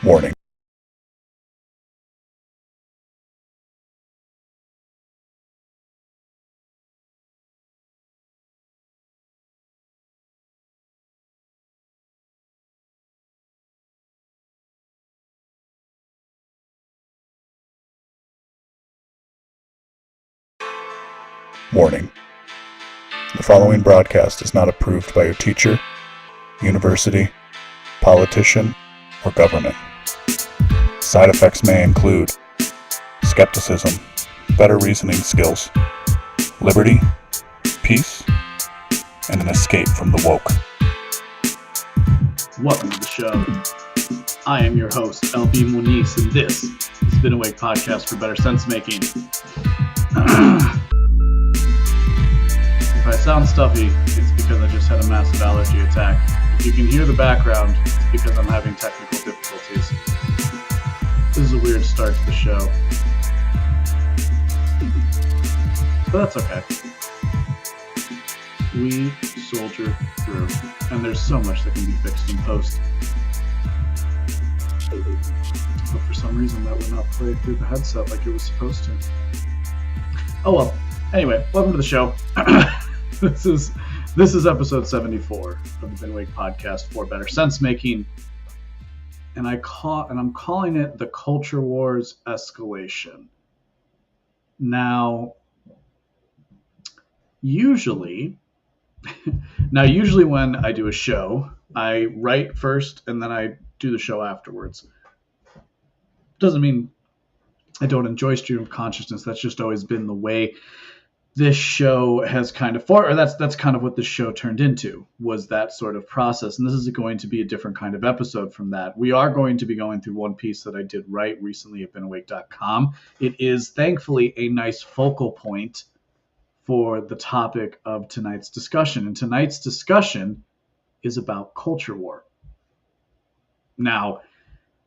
Warning. Warning. The following broadcast is not approved by your teacher, university, politician, or government. Side effects may include skepticism, better reasoning skills, liberty, peace, and an escape from the woke. Welcome to the show. I am your host, LB Muniz, and this is Been Awake Podcast for Better Sensemaking. If I sound stuffy, it's because I just had a massive allergy attack. If you can hear the background, it's because I'm having technical difficulties. This is a weird start to the show, but that's okay. We soldier through, and there's so much that can be fixed in post. But for some reason that would not play through the headset like it was supposed to. Oh well. Anyway, welcome to the show. This is episode 74 of the Been Awake Podcast for Better Sensemaking. And I'm calling it the Culture Wars Escalation. Now usually when I do a show, I write first and then I do the show afterwards. Doesn't mean I don't enjoy stream of consciousness. That's just always been the way this show has kind of that's kind of what this show turned into, was that sort of process. And this is going to be a different kind of episode from that. We are going to be going through one piece that I did write recently at beenawake.com. It is thankfully a nice focal point for the topic of tonight's discussion. And tonight's discussion is about culture war. Now,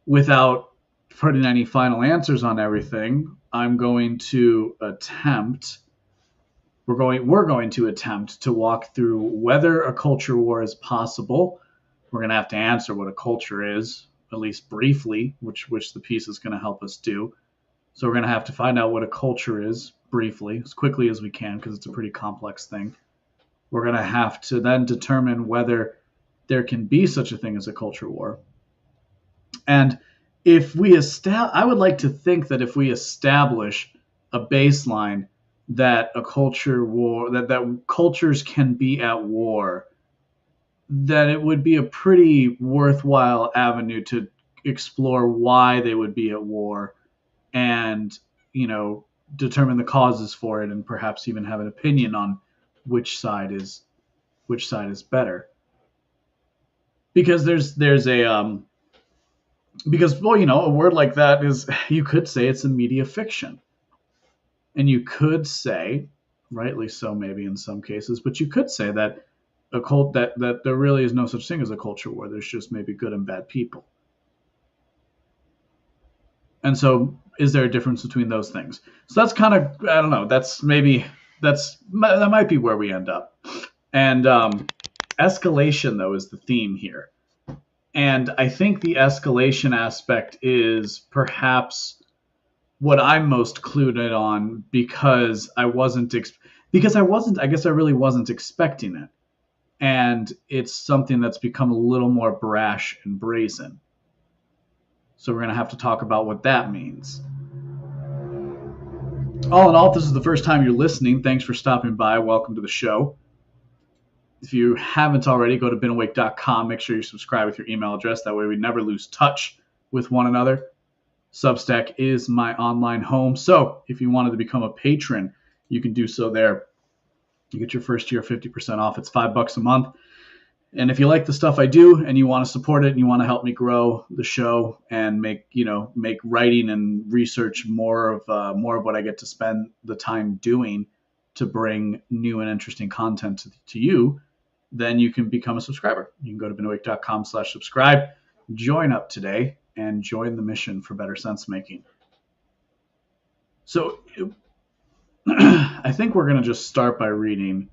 without putting any final answers on everything, we're going to attempt to walk through whether a culture war is possible. We're going to have to answer what a culture is, at least briefly, which the piece is going to help us do. So we're going to have to find out what a culture is briefly, as quickly as we can, because it's a pretty complex thing. We're going to have to then determine whether there can be such a thing as a culture war. And I would like to think that if we establish a baseline that a culture war, that cultures can be at war, that it would be a pretty worthwhile avenue to explore why they would be at war and, determine the causes for it and perhaps even have an opinion on which side is better. Because a word like that is, you could say it's a media fiction. And you could say, rightly so maybe in some cases, but you could say that that there really is no such thing as a culture war. There's just maybe good and bad people. And so is there a difference between those things? So that's kind of, I don't know, that might be where we end up. And escalation, though, is the theme here. And I think the escalation aspect is perhaps what I'm most clued in on, because I guess I really wasn't expecting it. And it's something that's become a little more brash and brazen. So we're going to have to talk about what that means. All in all, if this is the first time you're listening, thanks for stopping by. Welcome to the show. If you haven't already, go to beenawake.com. Make sure you subscribe with your email address. That way we never lose touch with one another. Substack is my online home. So if you wanted to become a patron, you can do so there. You get your first year 50% off. It's $5 a month. And if you like the stuff I do and you want to support it and you want to help me grow the show and make writing and research more of what I get to spend the time doing to bring new and interesting content to you, then you can become a subscriber. You can go to beenawake.com/subscribe, join up today, and join the mission for better sense making. So I think we're going to just start by reading.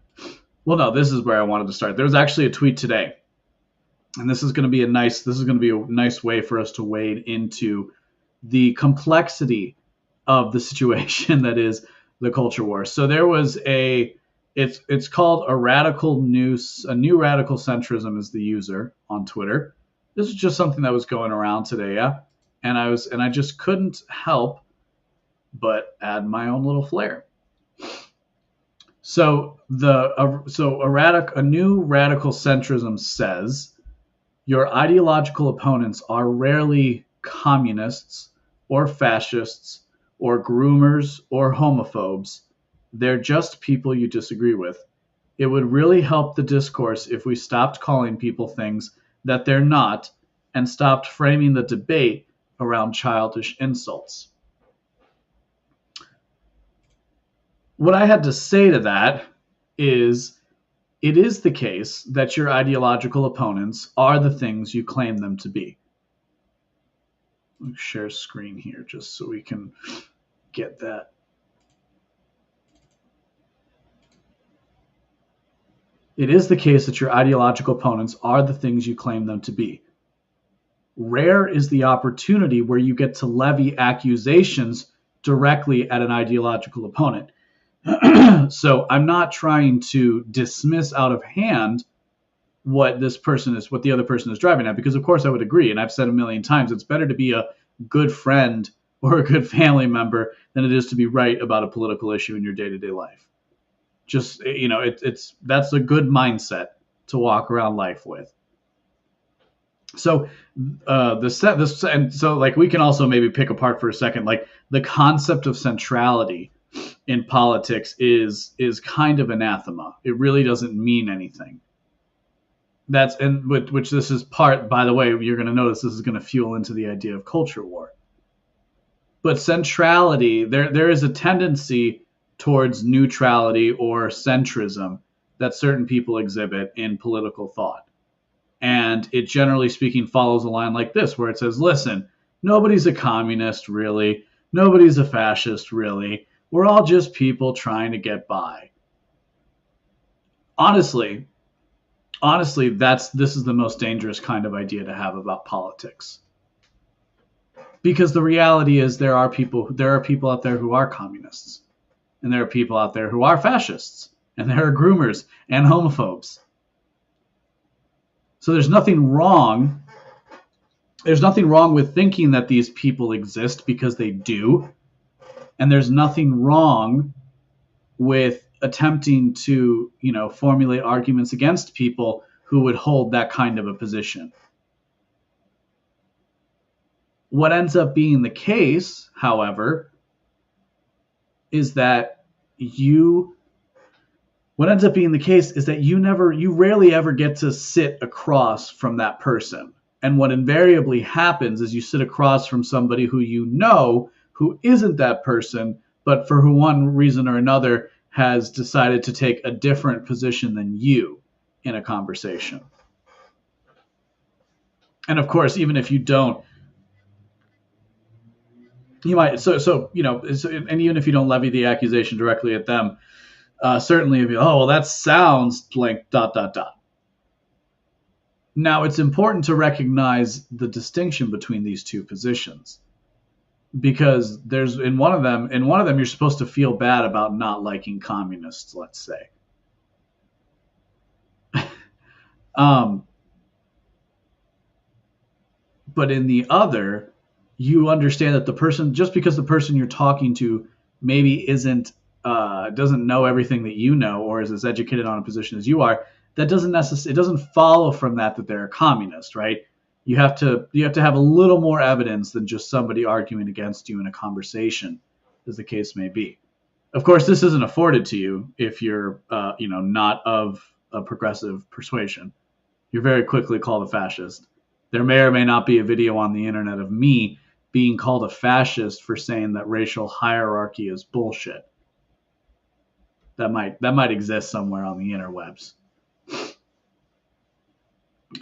Well, no, this is where I wanted to start. There was actually a tweet today and this is going to be a nice way for us to wade into the complexity of the situation that is the culture war. So there was it's called a new radical centrism is the user on Twitter. This is just something that was going around today, yeah. And I just couldn't help but add my own little flair. So a new radical centrism says your ideological opponents are rarely communists or fascists or groomers or homophobes. They're just people you disagree with. It would really help the discourse if we stopped calling people things that they're not and stopped framing the debate around childish insults. What I had to say to that is it is the case that your ideological opponents are the things you claim them to be. Let me share screen here just so we can get that. It is the case that your ideological opponents are the things you claim them to be. Rare is the opportunity where you get to levy accusations directly at an ideological opponent. So I'm not trying to dismiss out of hand what the other person is driving at, because of course I would agree, and I've said a million times, it's better to be a good friend or a good family member than it is to be right about a political issue in your day-to-day life. Just, that's a good mindset to walk around life with. So we can also maybe pick apart for a second, like the concept of centrality in politics is kind of anathema. It really doesn't mean anything. Which this is part, by the way, you're going to notice this is going to fuel into the idea of culture war. But centrality, there is a tendency towards neutrality or centrism that certain people exhibit in political thought. And it, generally speaking, follows a line like this, where it says, listen, nobody's a communist, really. Nobody's a fascist, really. We're all just people trying to get by. Honestly, this is the most dangerous kind of idea to have about politics. Because the reality is there are people out there who are communists. And there are people out there who are fascists. And there are groomers and homophobes. So there's nothing wrong. There's nothing wrong with thinking that these people exist, because they do. And there's nothing wrong with attempting to, formulate arguments against people who would hold that kind of a position. What ends up being the case, however, is that you rarely ever get to sit across from that person. And what invariably happens is you sit across from somebody who isn't that person, but for one reason or another has decided to take a different position than you in a conversation. And of course, even if you don't, you might, and even if you don't levy the accusation directly at them, certainly if you, that sounds blank, ... Now, it's important to recognize the distinction between these two positions, because there's in one of them you're supposed to feel bad about not liking communists, let's say. But in the other, you understand that just because the person you're talking to maybe doesn't know everything that you know, or is as educated on a position as you are, it doesn't follow from that they're a communist, right? You have to have a little more evidence than just somebody arguing against you in a conversation, as the case may be. Of course, this isn't afforded to you if you're not of a progressive persuasion. You're very quickly called a fascist. There may or may not be a video on the internet of me being called a fascist for saying that racial hierarchy is bullshit. That might exist somewhere on the interwebs.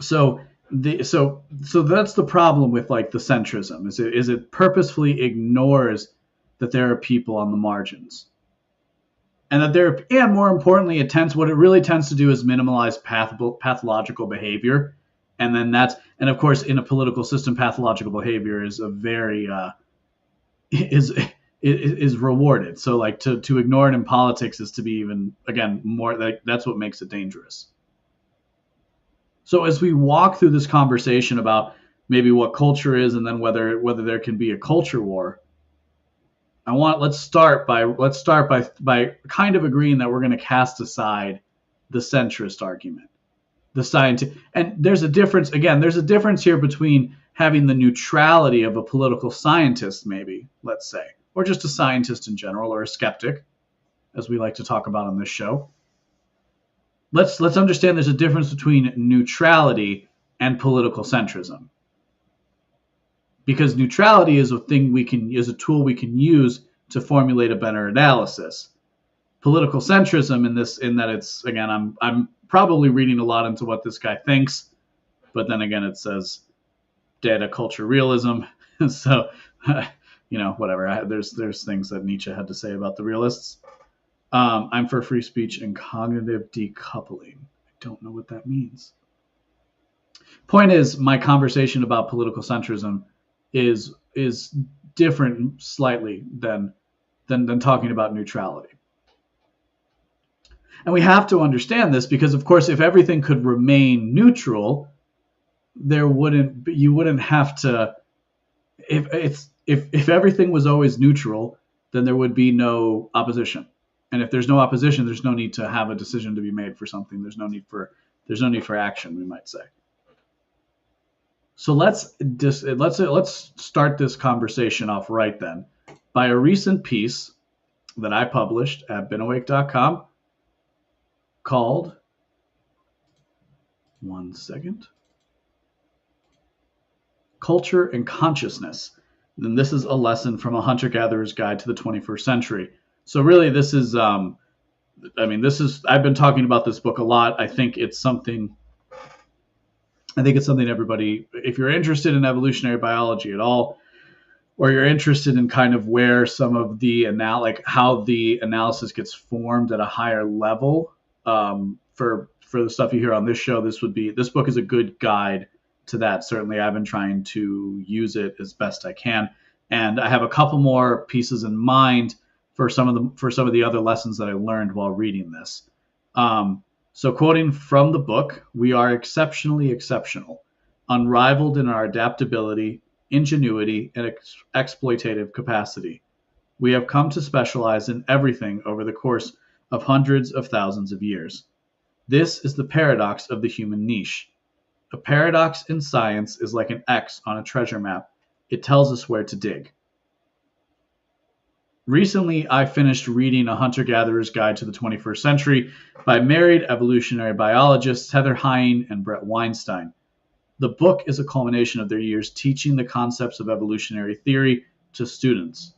So that's the problem with like the centrism. Is it purposefully ignores that there are people on the margins, and more importantly, what it really tends to do is minimize pathological behavior And then and of course, in a political system, pathological behavior is a very is is rewarded. So like to ignore it in politics is to be even, again, more like, that's what makes it dangerous. So as we walk through this conversation about maybe what culture is, and then whether there can be a culture war, let's start by kind of agreeing that we're going to cast aside the centrist argument, the scientific. And there's a difference, again, there's a difference here between having the neutrality of a political scientist, maybe, let's say, or just a scientist in general, or a skeptic, as we like to talk about on this show. Let's understand there's a difference between neutrality and political centrism. Because neutrality is a tool we can use to formulate a better analysis. Political centrism in that it's, again, I'm probably reading a lot into what this guy thinks, but then again, it says data culture realism. So, whatever. There's things that Nietzsche had to say about the realists. I'm for free speech and cognitive decoupling. I don't know what that means. Point is, my conversation about political centrism is different slightly than talking about neutrality. And we have to understand this because, of course, if everything could remain neutral, you wouldn't have to. If everything was always neutral, then there would be no opposition. And if there's no opposition, there's no need to have a decision to be made for something. There's no need for action, we might say. So let's start this conversation off right then by a recent piece that I published at beenawake.com called, one second, Culture and Consciousness. And this is a lesson from a hunter-gatherer's guide to the 21st century. So really, this is, I've been talking about this book a lot. I think it's something everybody, if you're interested in evolutionary biology at all, or you're interested in kind of where some of the how the analysis gets formed at a higher level, for the stuff you hear on this show, this book is a good guide to that. Certainly, I've been trying to use it as best I can, and I have a couple more pieces in mind for some of the other lessons that I learned while reading this. So quoting from the book, we are exceptionally exceptional, unrivaled in our adaptability, ingenuity, and exploitative capacity. We have come to specialize in everything over the course of hundreds of thousands of years. This is the paradox of the human niche. A paradox in science is like an X on a treasure map. It tells us where to dig. Recently, I finished reading A Hunter-Gatherer's Guide to the 21st Century by married evolutionary biologists Heather Heying and Brett Weinstein. The book is a culmination of their years teaching the concepts of evolutionary theory to students.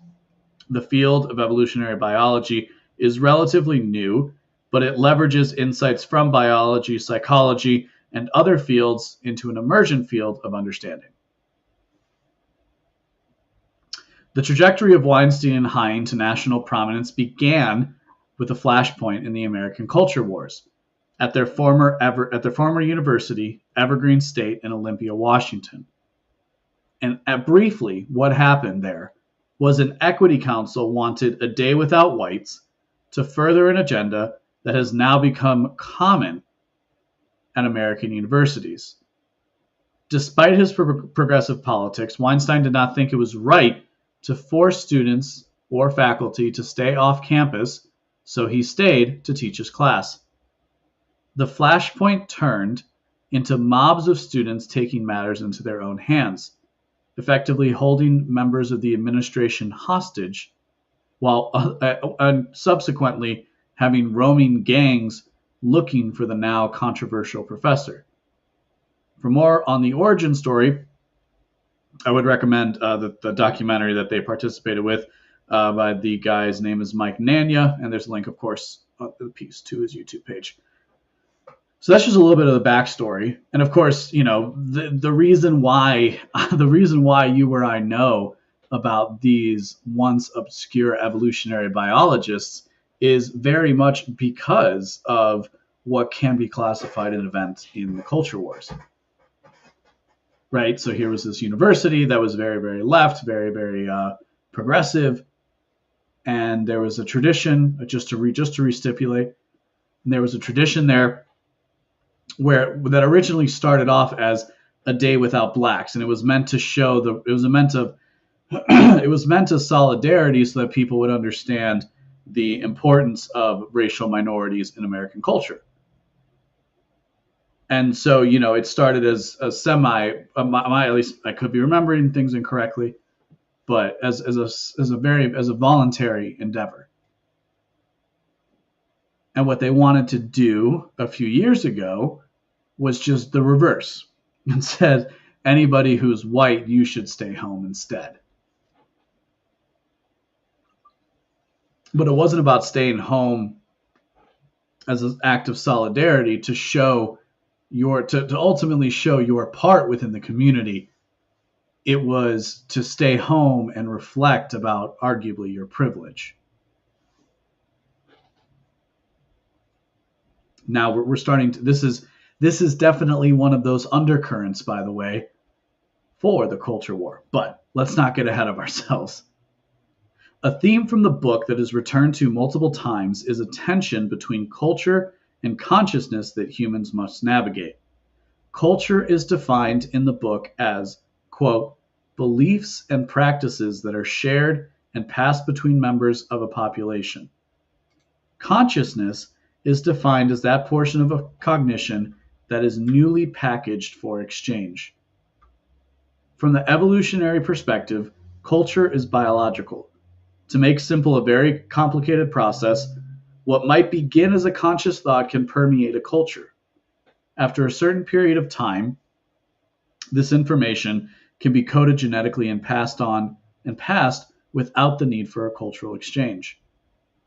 The field of evolutionary biology is relatively new, but it leverages insights from biology, psychology, and other fields into an emergent field of understanding. The trajectory of Weinstein and Heying to national prominence began with a flashpoint in the American culture wars at their former university, Evergreen State in Olympia, Washington. And briefly, what happened there was an equity council wanted a day without whites to further an agenda that has now become common at American universities. Despite his progressive politics, Weinstein did not think it was right to force students or faculty to stay off campus, so he stayed to teach his class. The flashpoint turned into mobs of students taking matters into their own hands, effectively holding members of the administration hostage, while and subsequently having roaming gangs looking for the now controversial professor. For more on the origin story, I would recommend the documentary that they participated with by the guy's name is Mike Nanya, and there's a link, of course, on the piece to his YouTube page. So that's just a little bit of the backstory, and of course, the reason why you or I know about these once obscure evolutionary biologists is very much because of what can be classified an event in the culture wars. right? So here was this university that was very, very left, very, very progressive, and there was a tradition, just to restipulate, there was a tradition there where that originally started off as a day without blacks, and it was meant to show it was meant as solidarity so that people would understand the importance of racial minorities in American culture. And so, it started as a at least I could be remembering things incorrectly, but as a voluntary endeavor. And what they wanted to do a few years ago was just the reverse and said, anybody who's white, you should stay home instead. But it wasn't about staying home as an act of solidarity to show to ultimately show your part within the community. It was to stay home and reflect about arguably your privilege. Now we're starting to, this is definitely one of those undercurrents, by the way, for the culture war. But let's not get ahead of ourselves. A theme from the book that is returned to multiple times is a tension between culture and consciousness that humans must navigate. Culture is defined in the book as, quote, beliefs and practices that are shared and passed between members of a population. Consciousness is defined as that portion of a cognition that is newly packaged for exchange. From the evolutionary perspective, culture is biological. To make simple a very complicated process, what might begin as a conscious thought can permeate a culture. After a certain period of time, this information can be coded genetically and passed without the need for a cultural exchange.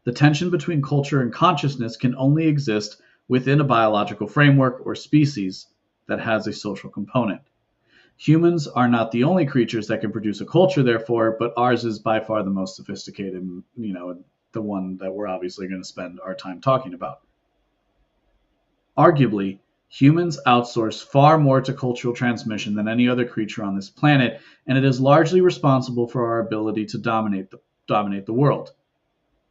The tension between culture and consciousness can only exist within a biological framework or species that has a social component. Humans are not the only creatures that can produce a culture, therefore, but ours is by far the most sophisticated, and, the one that we're obviously going to spend our time talking about. Arguably, humans outsource far more to cultural transmission than any other creature on this planet, and it is largely responsible for our ability to dominate the world.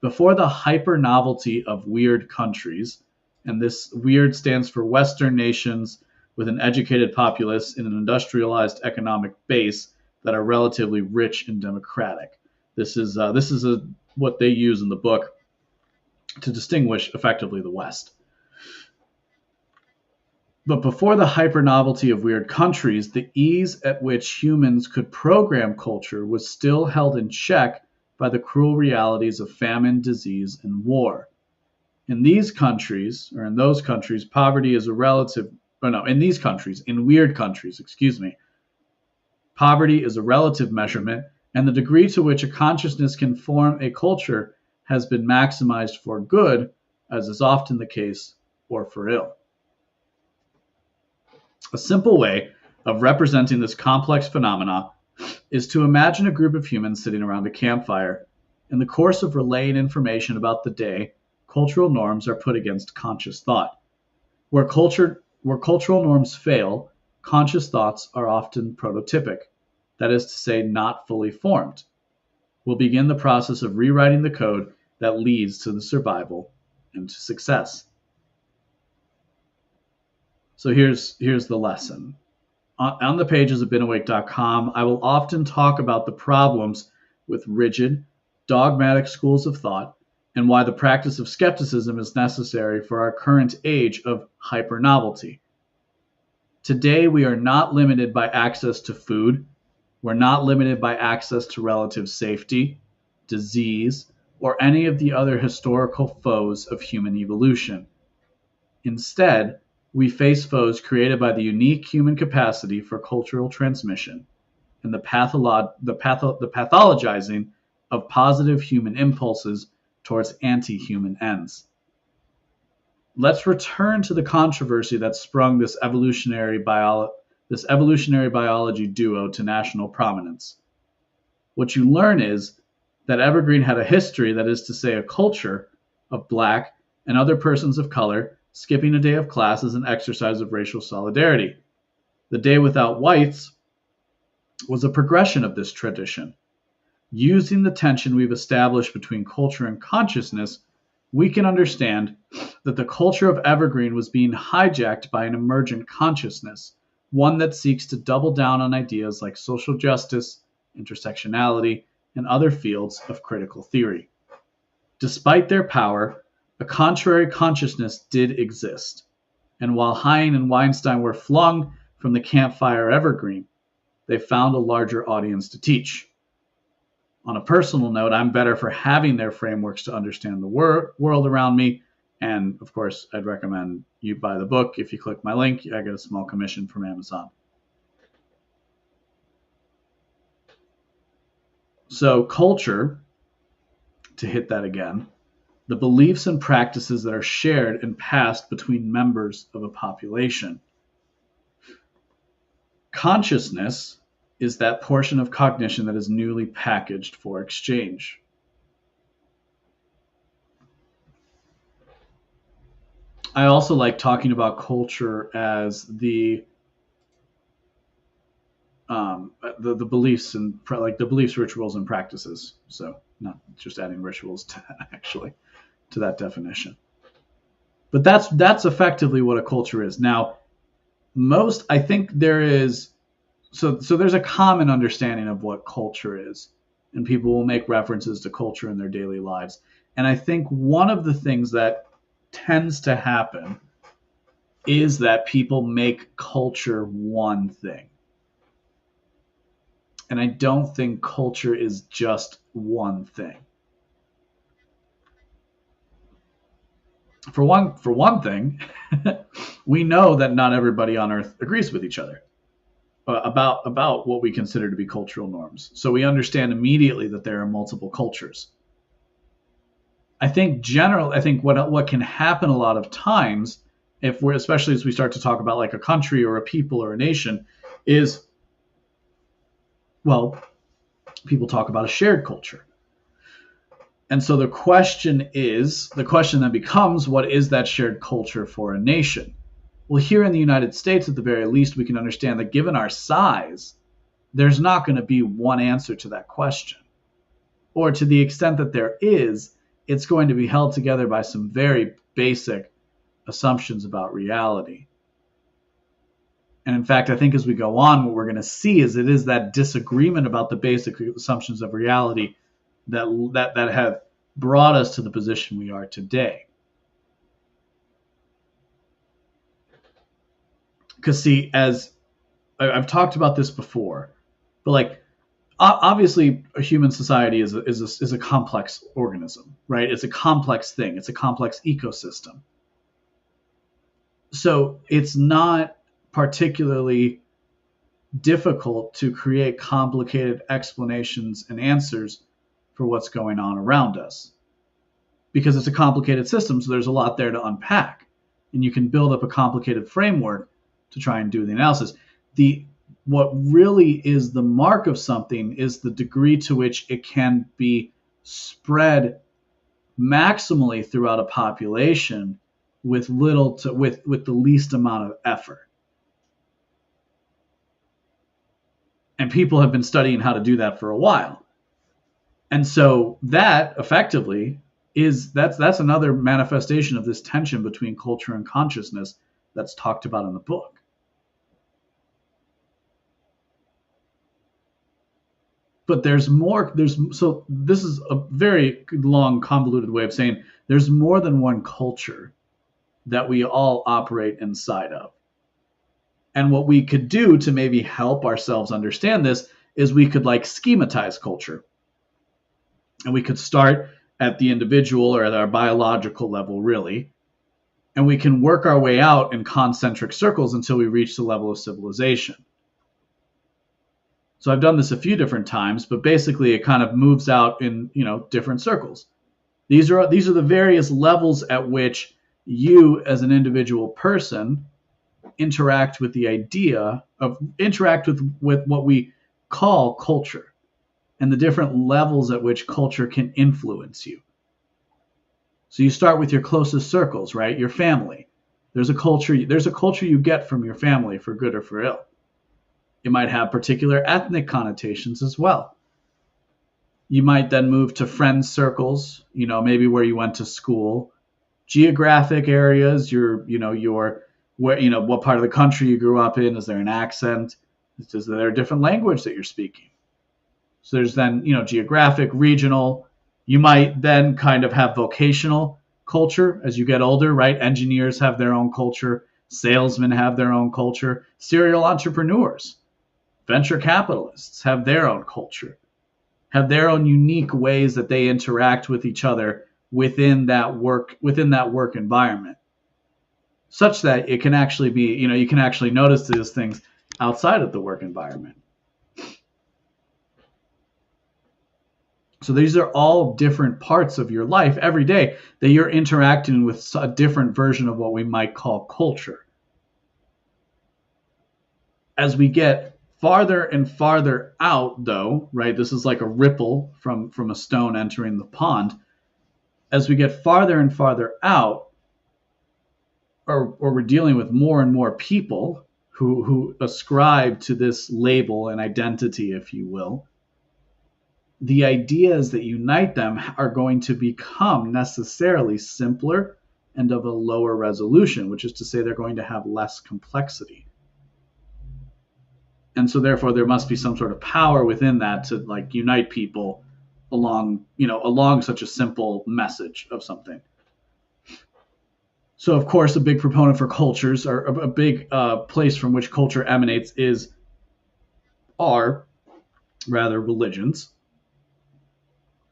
Before the hyper-novelty of weird countries, and this weird stands for Western nations with an educated populace in an industrialized economic base that are relatively rich and democratic. This is what they use in the book to distinguish effectively the West. But before the hyper-novelty of weird countries, the ease at which humans could program culture was still held in check by the cruel realities of famine, disease, and war. In those countries, poverty is a relative, in weird countries, poverty is a relative measurement, and the degree to which a consciousness can form a culture has been maximized for good, as is often the case, or for ill. A simple way of representing this complex phenomena is to imagine a group of humans sitting around a campfire. In the course of relaying information about the day, cultural norms are put against conscious thought. Where cultural norms fail, conscious thoughts are often prototypic, that is to say, not fully formed. We'll begin the process of rewriting the code that leads to the survival and to success. So here's the lesson. On the pages of BeenAwake.com, I will often talk about the problems with rigid, dogmatic schools of thought and why the practice of skepticism is necessary for our current age of hyper-novelty. Today, we are not limited by access to food. We're not limited by access to relative safety, disease, or any of the other historical foes of human evolution. Instead, we face foes created by the unique human capacity for cultural transmission and the pathologizing of positive human impulses towards anti-human ends. Let's return to the controversy that sprung this evolutionary biology duo to national prominence. What you learn is that Evergreen had a history, that is to say, a culture of Black and other persons of color skipping a day of class as an exercise of racial solidarity. The day without whites was a progression of this tradition. Using the tension we've established between culture and consciousness, we can understand that the culture of Evergreen was being hijacked by an emergent consciousness, one that seeks to double down on ideas like social justice, intersectionality, and other fields of critical theory. Despite their power, a contrary consciousness did exist, and while Hein and Weinstein were flung from the campfire Evergreen, they found a larger audience to teach. On a personal note, I'm better for having their frameworks to understand the world around me. And of course, I'd recommend you buy the book. If you click my link, I get a small commission from Amazon. So culture, to hit that again, the beliefs and practices that are shared and passed between members of a population. Consciousness is that portion of cognition that is newly packaged for exchange. I also like talking about culture as the beliefs and like the beliefs, rituals, and practices. So not just adding rituals to that definition. But that's effectively what a culture is. Now, I think there is. So there's a common understanding of what culture is, and people will make references to culture in their daily lives. And I think one of the things that tends to happen is that people make culture one thing. And I don't think culture is just one thing. For one thing, we know that not everybody on Earth agrees with each other about what we consider to be cultural norms. So we understand immediately that there are multiple cultures. I think what can happen a lot of times, especially as we start to talk about like a country or a people or a nation, is, well, people talk about a shared culture. And so the question then becomes, what is that shared culture for a nation? Well, here in the United States, at the very least, we can understand that given our size, there's not going to be one answer to that question. Or to the extent that there is, it's going to be held together by some very basic assumptions about reality. And in fact, I think as we go on, what we're going to see is it is that disagreement about the basic assumptions of reality that have brought us to the position we are today. Because see, as I've talked about this before, but like obviously a human society is a complex organism, right? It's a complex thing. It's a complex ecosystem. So it's not particularly difficult to create complicated explanations and answers for what's going on around us, because it's a complicated system. So there's a lot there to unpack, and you can build up a complicated framework to try and do the analysis. What really is the mark of something is the degree to which it can be spread maximally throughout a population with with the least amount of effort. And people have been studying how to do that for a while. And so that effectively that's another manifestation of this tension between culture and consciousness that's talked about in the book. But there's more. So this is a very long, convoluted way of saying there's more than one culture that we all operate inside of. And what we could do to maybe help ourselves understand this is we could like schematize culture. And we could start at the individual or at our biological level, really. And we can work our way out in concentric circles until we reach the level of civilization. So I've done this a few different times, but basically it kind of moves out in, different circles. These are the various levels at which you as an individual person interact with what we call culture, and the different levels at which culture can influence you. So you start with your closest circles, right? Your family. There's a culture you get from your family for good or for ill. It might have particular ethnic connotations as well. You might then move to friend circles, maybe where you went to school, geographic areas, your where, what part of the country you grew up in. Is there an accent? Is there a different language that you're speaking? So there's then, geographic, regional. You might then kind of have vocational culture as you get older, right? Engineers have their own culture. Salesmen have their own culture. Serial entrepreneurs, venture capitalists have their own culture, have their own unique ways that they interact with each other within that work environment, such that it can actually be, you can actually notice these things outside of the work environment. So these are all different parts of your life every day that you're interacting with a different version of what we might call culture. As we get farther and farther out, though, right, this is like a ripple from a stone entering the pond. As we get farther and farther out, or we're dealing with more and more people who ascribe to this label and identity, if you will, the ideas that unite them are going to become necessarily simpler and of a lower resolution, which is to say they're going to have less complexity. And so therefore there must be some sort of power within that to like unite people along such a simple message of something. So of course a big proponent for cultures, or a big place from which culture emanates, are religions.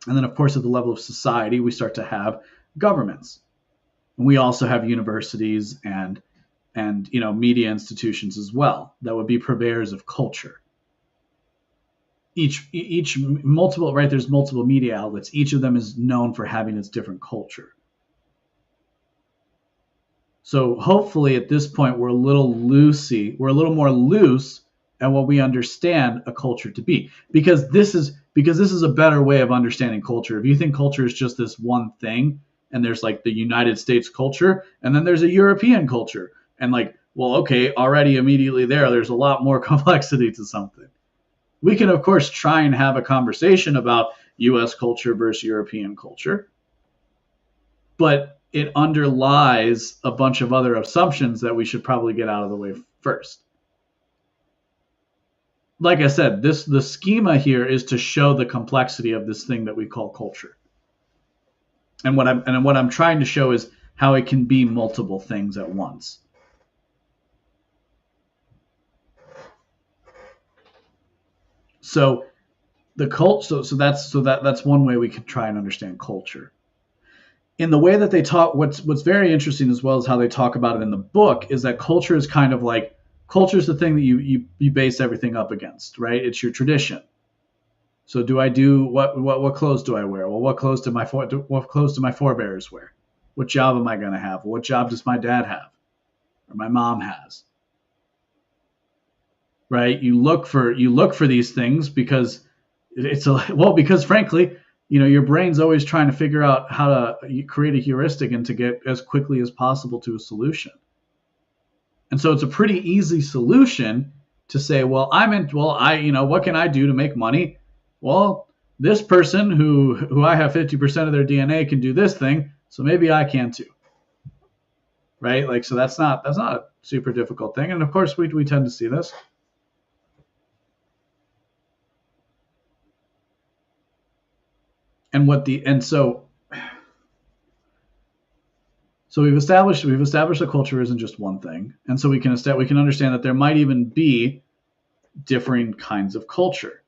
And then, of course, at the level of society, we start to have governments. And we also have universities and media institutions as well that would be purveyors of culture. Each multiple, right? There's multiple media outlets. Each of them is known for having its different culture. So hopefully at this point we're a little more loose at what we understand a culture to be, because this is a better way of understanding culture. If you think culture is just this one thing, and there's like the United States culture, and then there's a European culture, and like, well, okay, already immediately there's a lot more complexity to something. We can, of course, try and have a conversation about US culture versus European culture, but it underlies a bunch of other assumptions that we should probably get out of the way first. Like I said, the schema here is to show the complexity of this thing that we call culture. And what I'm trying to show is how it can be multiple things at once. So that's one way we can try and understand culture. In the way that they talk, what's very interesting as well as how they talk about it in the book is that culture is kind of like, culture is the thing that you base everything up against, right? It's your tradition. So do I do what clothes do I wear? Well, what clothes do my forebears wear? What job am I going to have? What job does my dad have, or my mom has? Right? You look for these things because because frankly, your brain's always trying to figure out how to create a heuristic and to get as quickly as possible to a solution. And so it's a pretty easy solution to say, well, what can I do to make money? Well, this person who I have 50% of their DNA can do this thing, so maybe I can too. Right? Like, so that's not a super difficult thing. And of course we tend to see this. So we've established a culture isn't just one thing, and so we can understand that there might even be differing kinds of culture.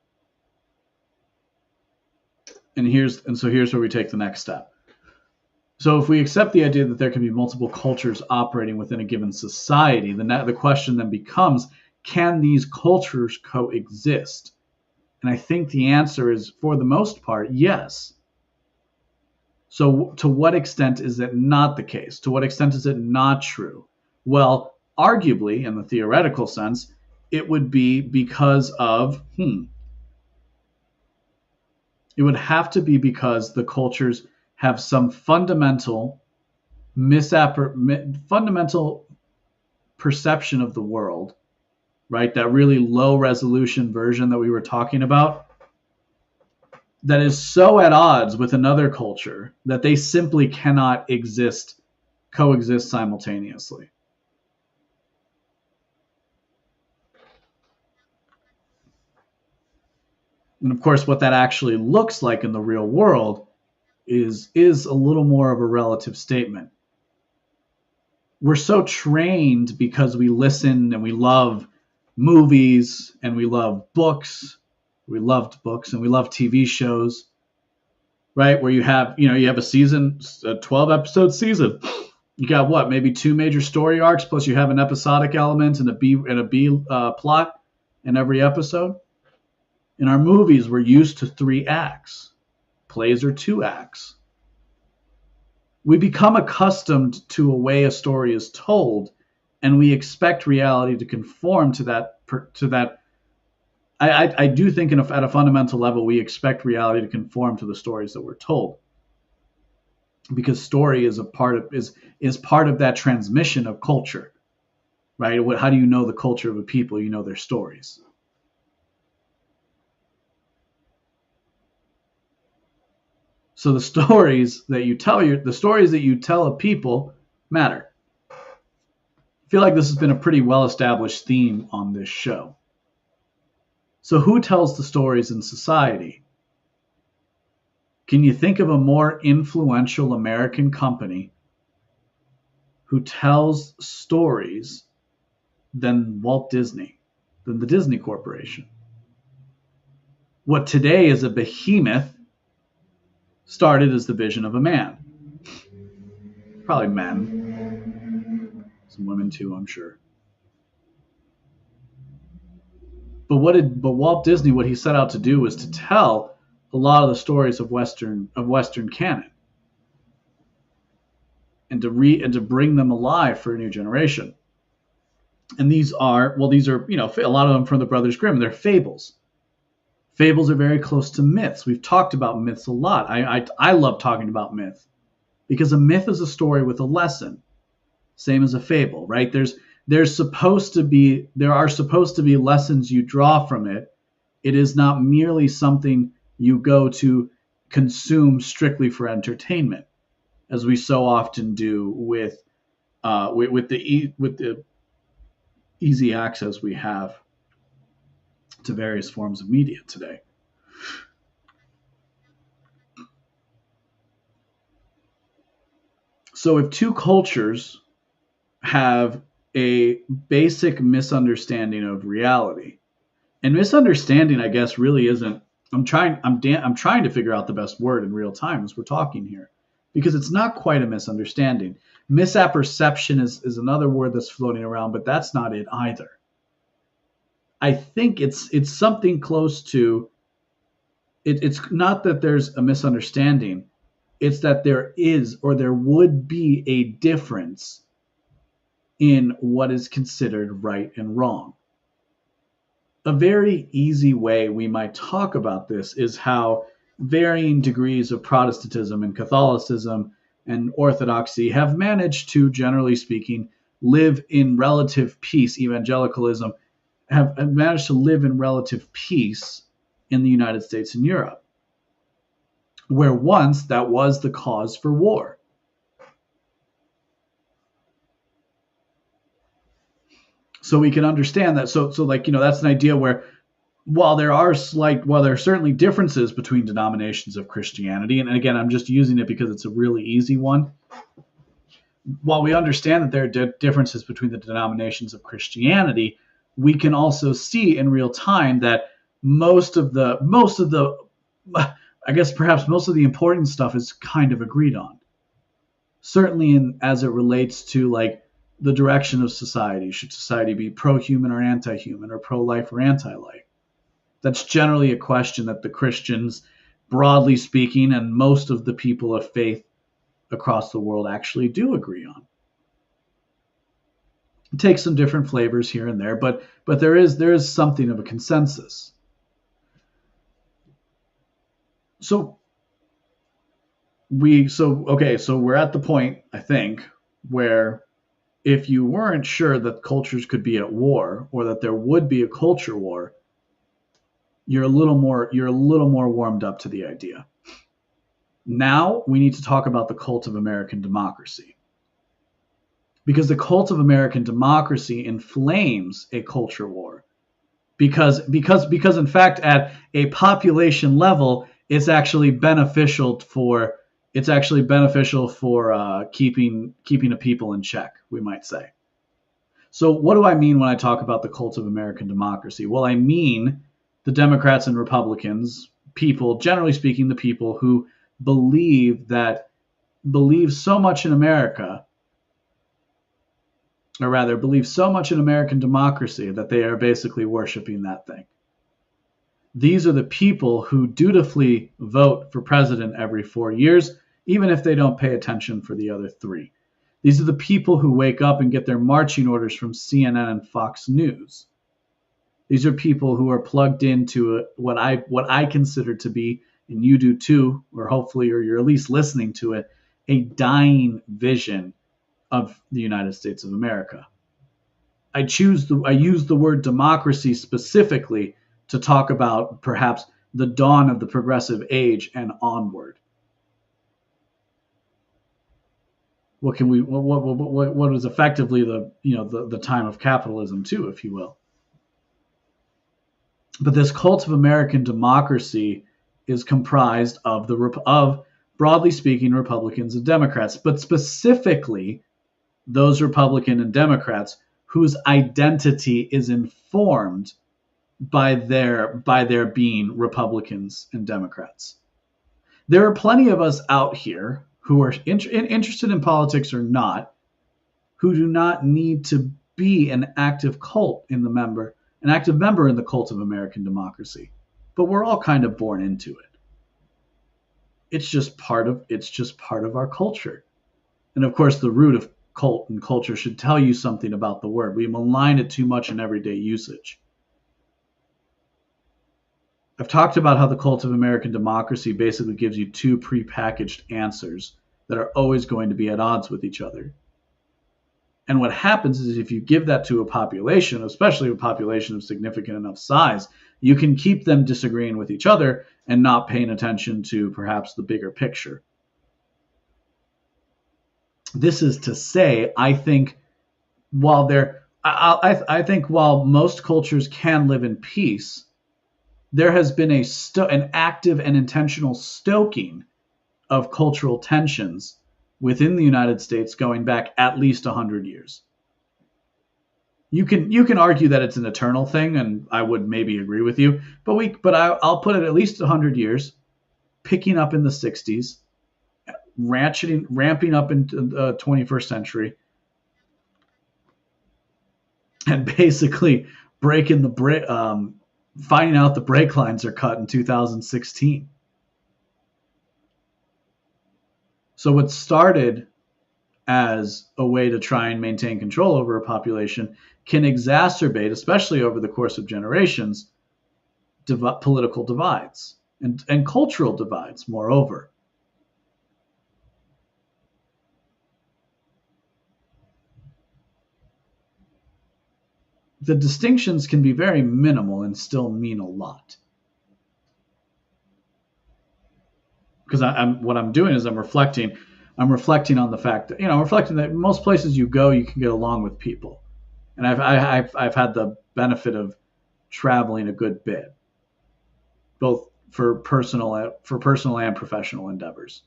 So here's where we take the next step. So if we accept the idea that there can be multiple cultures operating within a given society, then the question then becomes, can these cultures coexist? And I think the answer is, for the most part, yes. So to what extent is it not the case? To what extent is it not true? Well, arguably, in the theoretical sense, it would be because of, it would have to be because the cultures have some fundamental perception of the world right? That really low resolution version that we were talking about, that is so at odds with another culture that they simply cannot coexist simultaneously. And of course, what that actually looks like in the real world is a little more of a relative statement. We're so trained because we listen and we love movies and we love books. We loved books and we love TV shows, right? Where you have a season, a 12 episode season. You got what, maybe two major story arcs, plus you have an episodic element and a B plot in every episode. In our movies, we're used to 3 acts. Plays are 2 acts. We become accustomed to a way a story is told, and we expect reality to conform to that. I do think at a fundamental level, we expect reality to conform to the stories that we're told, because story is part of that transmission of culture, right? How do you know the culture of a people? You know their stories. So the stories that you tell a people matter. I feel like this has been a pretty well-established theme on this show. So who tells the stories in society? Can you think of a more influential American company who tells stories than Walt Disney, than the Disney Corporation? What today is a behemoth started as the vision of a man. Probably men. Some women too, I'm sure. But Walt Disney, what he set out to do was to tell a lot of the stories of Western canon, and to bring them alive for a new generation. And these are a lot of them from the Brothers Grimm. They're fables. Fables are very close to myths. We've talked about myths a lot. I love talking about myth, because a myth is a story with a lesson, same as a fable, right? There are supposed to be lessons you draw from it. It is not merely something you go to consume strictly for entertainment, as we so often do with the easy access we have to various forms of media today. So if two cultures have a basic misunderstanding of reality, and misunderstanding, I guess, really isn't. I'm trying to figure out the best word in real time as we're talking here, because it's not quite a misunderstanding. Misapperception is another word that's floating around, but that's not it either. I think it's something close to it. It's not that there's a misunderstanding. It's that there is, or there would be, a difference in what is considered right and wrong. A very easy way we might talk about this is how varying degrees of Protestantism and Catholicism and Orthodoxy have managed to, generally speaking, live in relative peace. Evangelicalism have managed to live in relative peace in the United States and Europe, where once that was the cause for war. So we can understand that. So that's an idea where, while there are certainly differences between denominations of Christianity, and again, I'm just using it because it's a really easy one. While we understand that there are differences between the denominations of Christianity, we can also see in real time that most of the I guess perhaps most of the important stuff is kind of agreed on. Certainly as it relates to like the direction of society. Should society be pro-human or anti-human, or pro-life or anti-life? That's generally a question that the Christians, broadly speaking, and most of the people of faith across the world actually do agree on. It takes some different flavors here and there, but there is something of a consensus. So we're at the point, I think, where if you weren't sure that cultures could be at war or that there would be a culture war, you're a little more warmed up to the idea. Now we need to talk about the cult of American democracy. Because the cult of American democracy inflames a culture war. Because in fact at a population level, it's actually beneficial for keeping a people in check, we might say. So what do I mean when I talk about the cult of American democracy? Well, I mean the Democrats and Republicans, people, generally speaking, the people who believe so much in America, or rather believe so much in American democracy that they are basically worshiping that thing. These are the people who dutifully vote for president every 4 years, even if they don't pay attention for the other 3. These are the people who wake up and get their marching orders from CNN and Fox News. These are people who are plugged into what I consider to be, and you do too, or hopefully, or you're at least listening to it, a dying vision of the United States of America. I use the word democracy specifically to talk about perhaps the dawn of the progressive age and onward. What is effectively the time of capitalism too, if you will. But this cult of American democracy is comprised of broadly speaking, Republicans and Democrats, but specifically those Republican and Democrats whose identity is informed by their being Republicans and Democrats. There are plenty of us out here who are interested in politics or not, who do not need to be an active member in the cult of American democracy. But we're all kind of born into it. It's just part of our culture. And of course, the root of cult and culture should tell you something about the word. We malign it too much in everyday usage. I've talked about how the cult of American democracy basically gives you 2 prepackaged answers that are always going to be at odds with each other. And what happens is if you give that to a population, especially a population of significant enough size, you can keep them disagreeing with each other and not paying attention to perhaps the bigger picture. This is to say, I think while most cultures can live in peace, there has been an active and intentional stoking of cultural tensions within the United States going back at least 100 years. You can argue that it's an eternal thing, and I would maybe agree with you, but I'll put it at least 100 years, picking up in the 60s, ramping up into the 21st century, and basically finding out the brake lines are cut in 2016. So what started as a way to try and maintain control over a population can exacerbate, especially over the course of generations, political divides and cultural divides, moreover. The distinctions can be very minimal and still mean a lot. Because what I'm doing is I'm reflecting on the fact that reflecting that most places you go, you can get along with people, and I've had the benefit of traveling a good bit, both for personal and professional endeavors.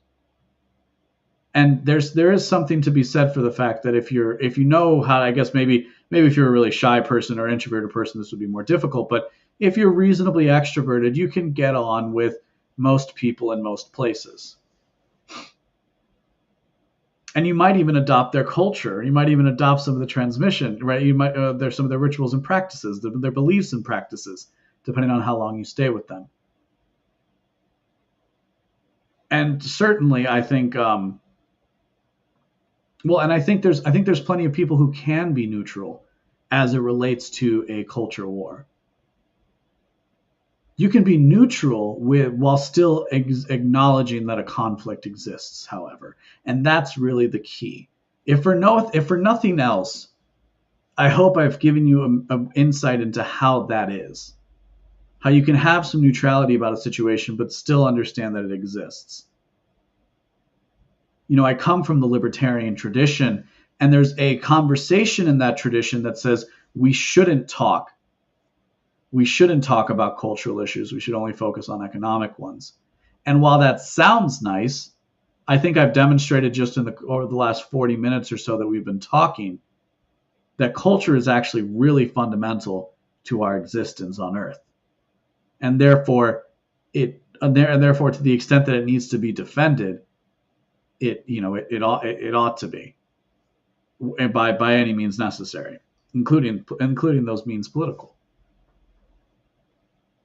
And there is something to be said for the fact that if you know how, I guess maybe if you're a really shy person or introverted person, this would be more difficult. But if you're reasonably extroverted, you can get on with most people in most places. And you might even adopt their culture. You might even adopt some of the transmission, right? You might there's some of their rituals and practices, their beliefs and practices, depending on how long you stay with them. And certainly, I think. I think there's plenty of people who can be neutral as it relates to a culture war. You can be neutral while still acknowledging that a conflict exists, however, and that's really the key. If for nothing else, I hope I've given you an insight into how that is. How you can have some neutrality about a situation, but still understand that it exists. You know, I come from the libertarian tradition, and there's a conversation in that tradition that says we shouldn't talk. We shouldn't talk about cultural issues. We should only focus on economic ones. And while that sounds nice, I think I've demonstrated just over the last 40 minutes or so that we've been talking that culture is actually really fundamental to our existence on Earth, and therefore therefore to the extent that it needs to be defended, it ought to be, and by any means necessary, including those means political.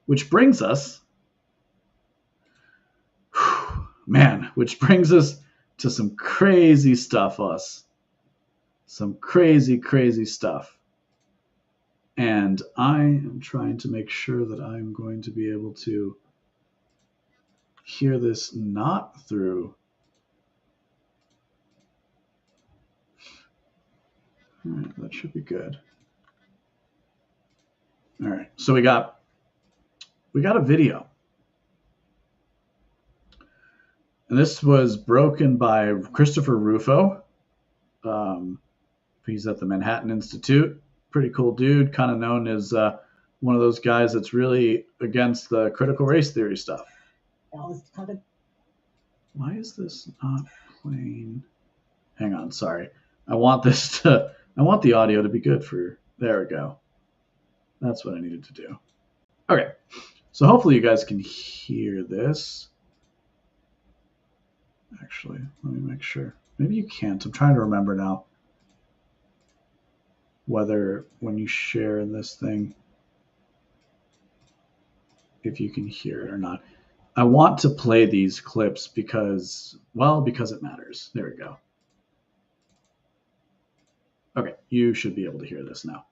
Which brings us, which brings us to some crazy stuff, some crazy stuff. And I am trying to make sure that I'm going to be able to hear this not through. All right, that should be good. All right, so we got a video. And this was broken by Christopher Rufo. He's at the Manhattan Institute. Pretty cool dude, kind of known as one of those guys that's really against the critical race theory stuff. Why is this not playing? Hang on, sorry. I want the audio to be good for, there we go. That's what I needed to do. Okay, so hopefully you guys can hear this. Actually, let me make sure. Maybe you can't. I'm trying to remember now whether when you share in this thing, if you can hear it or not. I want to play these clips because it matters. There we go. Okay, you should be able to hear this now.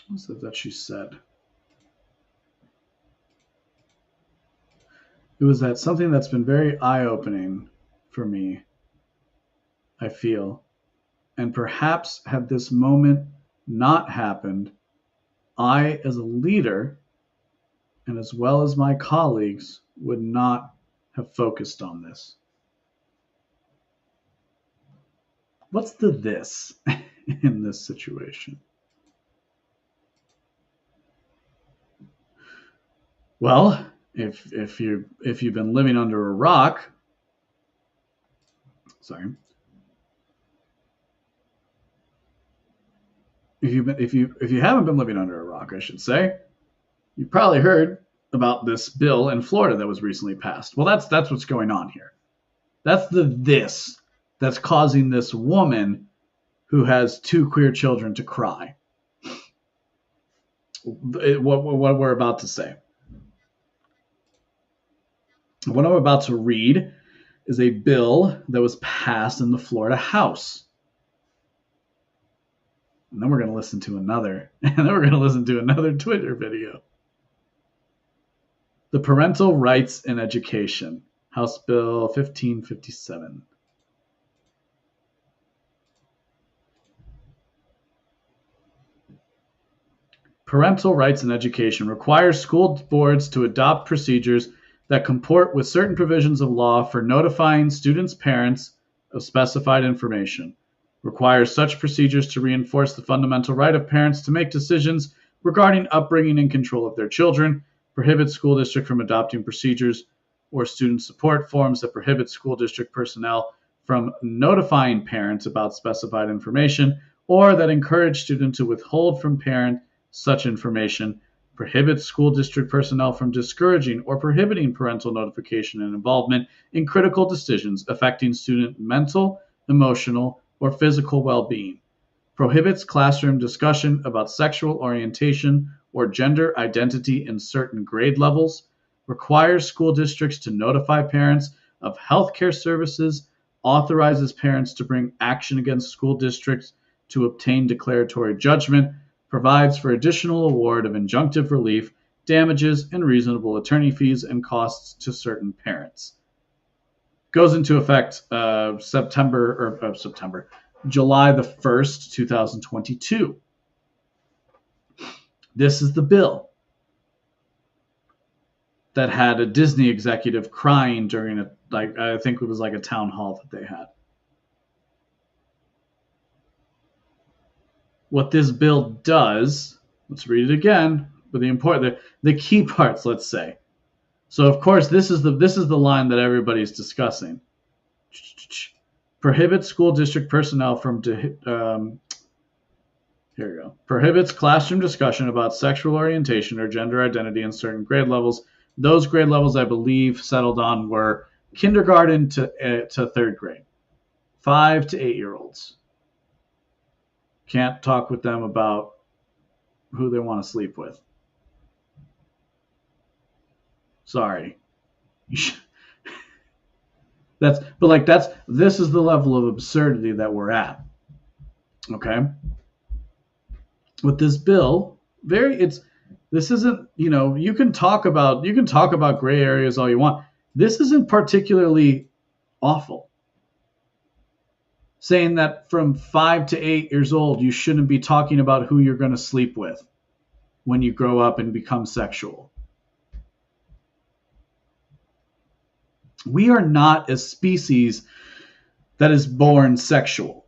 What was it that she said? It was that something that's been very eye-opening for me, I feel. And perhaps had this moment not happened, I, as a leader, and as well as my colleagues, would not have focused on this. What's the this in this situation? Well, if you've been living under a rock, sorry, if you haven't been living under a rock, I should say, you probably heard about this bill in Florida that was recently passed. Well, that's what's going on here. That's the this that's causing this woman who has 2 queer children to cry. What we're about to say. What I'm about to read is a bill that was passed in the Florida House. And then we're going to listen to another. And then we're going to listen to another Twitter video. The Parental Rights in Education, House Bill 1557. Parental rights in education requires school boards to adopt procedures that comport with certain provisions of law for notifying students' parents of specified information. Requires such procedures to reinforce the fundamental right of parents to make decisions regarding upbringing and control of their children. Prohibits school district from adopting procedures or student support forms that prohibit school district personnel from notifying parents about specified information or that encourage students to withhold from parent such information, prohibits school district personnel from discouraging or prohibiting parental notification and involvement in critical decisions affecting student mental, emotional, or physical well-being, prohibits classroom discussion about sexual orientation or gender identity in certain grade levels, requires school districts to notify parents of healthcare services, authorizes parents to bring action against school districts to obtain declaratory judgment, provides for additional award of injunctive relief, damages, and reasonable attorney fees and costs to certain parents. Goes into effect July the 1st, 2022. This is the bill that had a Disney executive crying during I think it was like a town hall that they had. What this bill does, let's read it again, but the key parts, let's say. So of course this is the line that everybody's discussing. Prohibits school district personnel from here we go. Prohibits classroom discussion about sexual orientation or gender identity in certain grade levels. Those grade levels, I believe, settled on were kindergarten to 3rd grade, 5 to 8-year-olds. Can't talk with them about who they want to sleep with. Sorry. This is the level of absurdity that we're at. Okay? With this bill, this isn't, you can talk about gray areas all you want. This isn't particularly awful. Saying that from 5 to 8 years old, you shouldn't be talking about who you're going to sleep with when you grow up and become sexual. We are not a species that is born sexual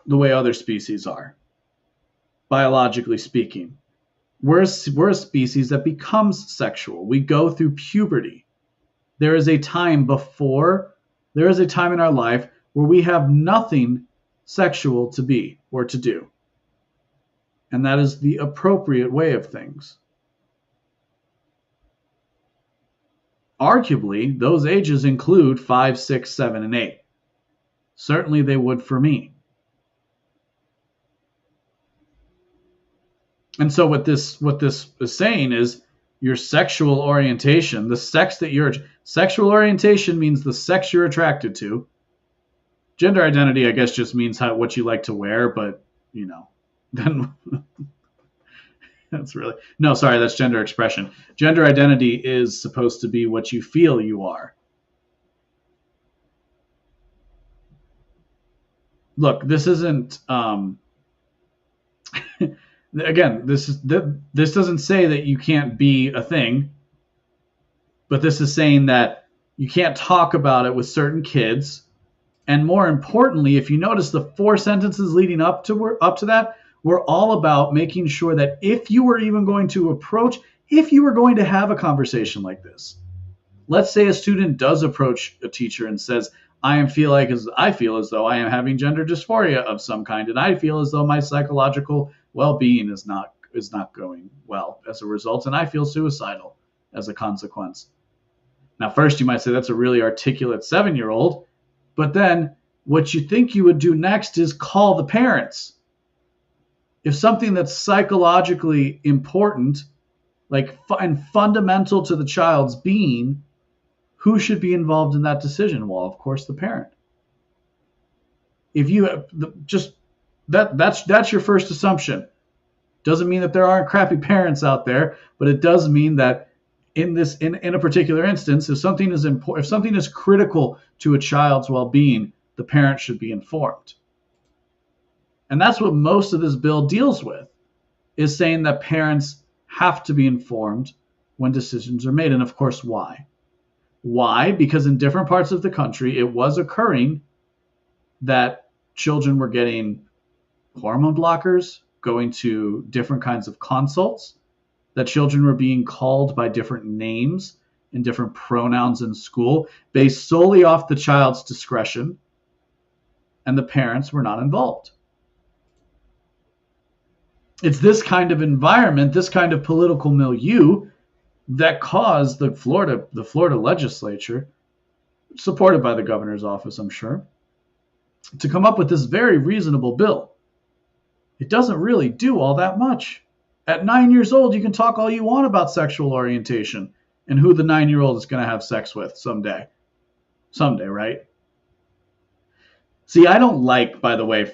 the way other species are, biologically speaking. We're a species that becomes sexual. We go through puberty. There is a time in our life where we have nothing sexual to be or to do. And that is the appropriate way of things. Arguably, those ages include 5, 6, 7, and 8. Certainly they would for me. And so what this is saying is your sexual orientation, sexual orientation means the sex you're attracted to. Gender identity, I guess, just means what you like to wear, but then That's really no, sorry, that's gender expression. Gender identity is supposed to be what you feel you are. Look, this isn't. Again, this doesn't say that you can't be a thing, but this is saying that you can't talk about it with certain kids. And more importantly, if you notice the four sentences leading up to that, were all about making sure that if you were even going to approach, if you were going to have a conversation like this, let's say a student does approach a teacher and says, I feel as though I am having gender dysphoria of some kind, and I feel as though my psychological well-being is not going well as a result, and I feel suicidal as a consequence. Now, first you might say that's a really articulate 7-year-old, but then what you think you would do next is call the parents. If something that's psychologically important, like and fundamental to the child's being, who should be involved in that decision? Well, of course, the parent. If you just that's your first assumption. Doesn't mean that there aren't crappy parents out there, but it does mean that in a particular instance, if something is important, if something is critical to a child's well-being, the parent should be informed. And that's what most of this bill deals with, is saying that parents have to be informed when decisions are made. And of course, why? Why? Because in different parts of the country, it was occurring that children were getting hormone blockers, going to different kinds of consults, that children were being called by different names and different pronouns in school based solely off the child's discretion, and the parents were not involved. It's this kind of environment, this kind of political milieu, that caused the Florida legislature, supported by the governor's office, I'm sure, to come up with this very reasonable bill. It doesn't really do all that much. At 9 years old, you can talk all you want about sexual orientation and who the 9-year-old is going to have sex with someday. Someday, right? See, I don't like, by the way,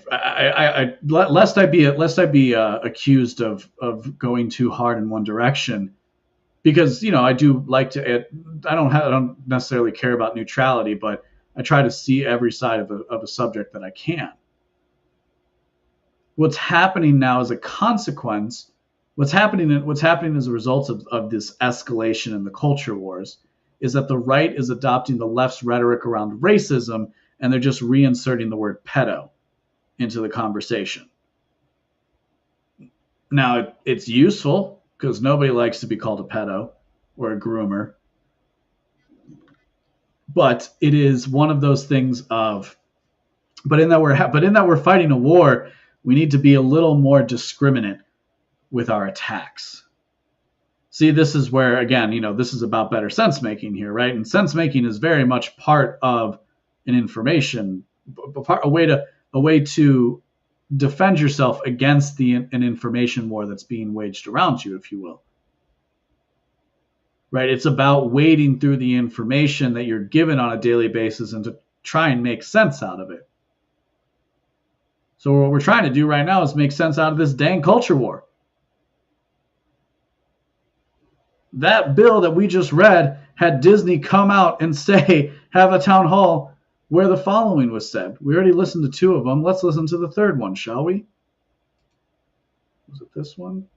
lest I be accused of going too hard in one direction, because I do like to. I don't necessarily care about neutrality, but I try to see every side of a subject that I can. What's happening now as a consequence, what's happening as a result of this escalation in the culture wars, is that the right is adopting the left's rhetoric around racism, and they're just reinserting the word pedo into the conversation. Now, it's useful because nobody likes to be called a pedo or a groomer, but it is one of those things of, but in that we're fighting a war, we need to be a little more discriminate with our attacks. See, this is where, again, this is about better sense making here, right? And sense making is very much part of an information, a way to defend yourself against an information war that's being waged around you, if you will. Right? It's about wading through the information that you're given on a daily basis and to try and make sense out of it. So what we're trying to do right now is make sense out of this dang culture war. That bill that we just read had Disney come out and say, have a town hall where the following was said. We already listened to 2 of them. Let's listen to the 3rd one, shall we? Was it this one?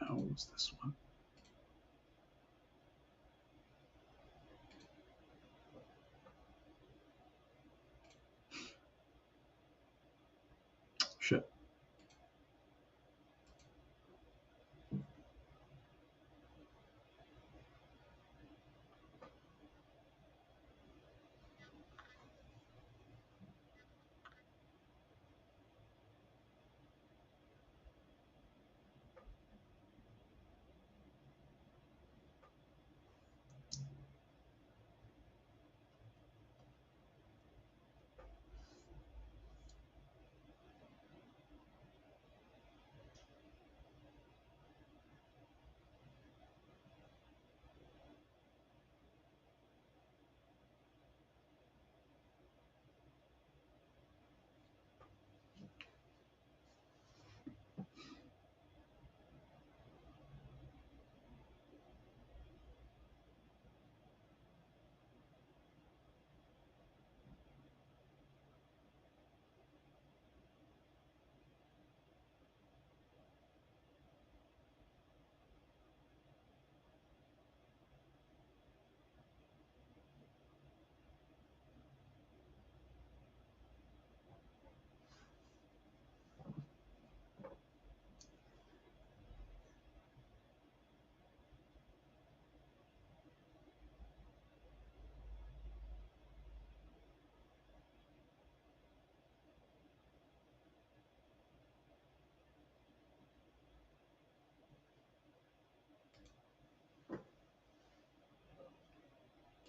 No, it was this one. Shit.